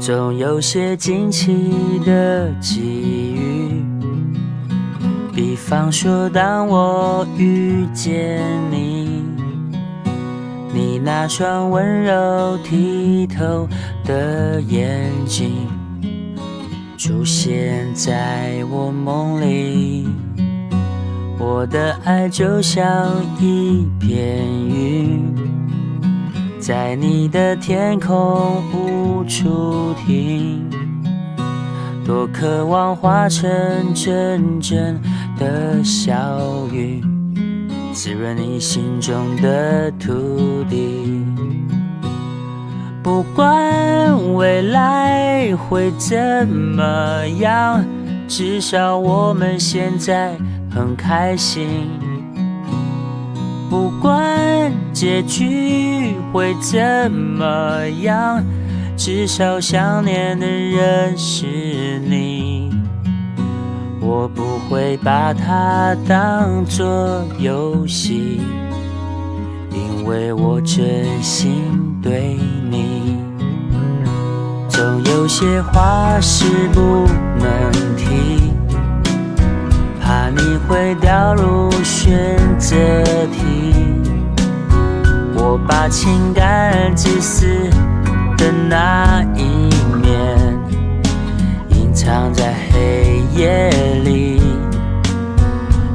总有些惊奇的际遇，比方说当我遇见你，你那双温柔剔透的眼睛出现在我梦里，我的爱就像一片云，在你的天空无处停，多渴望化成阵阵的小雨，滋润你心中的土地。不管未来会怎么样，至少我们现在很开心。不管结局会怎么样，至少想念的人是你。我不会把它当作游戏，因为我真心对你。总有些话是不能提，怕你会掉入选择题。我把情感自私的那一面隐藏在黑夜里，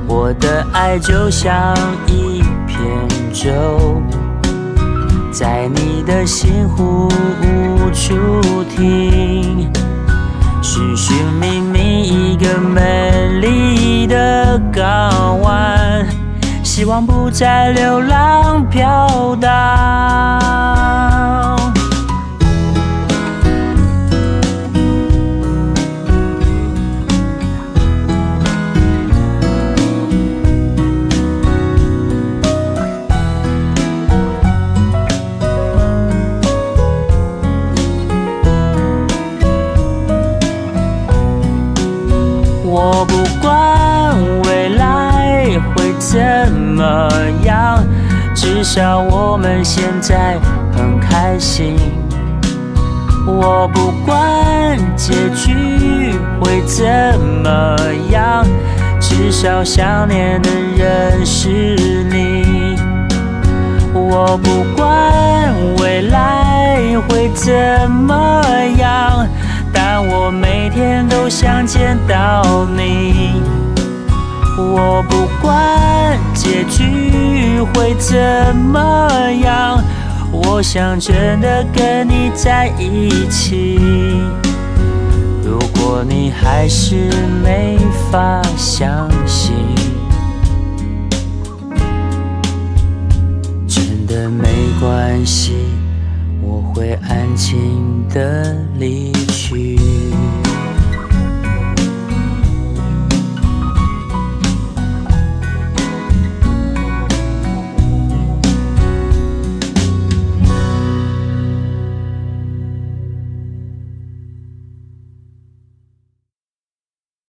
我的爱就像一片舟，在你的心湖无处停，寻寻觅觅一个美丽的港湾，希望不再流浪飘荡。我不管未来会怎么样，至少我们现在很开心。我不管结局会怎么样，至少想念的人是你。我不管未来会怎么样，但我每天都想见到你。我不管结局会怎么样，我想真的跟你在一起。如果你还是没法相信，真的没关系，我会安静地离去。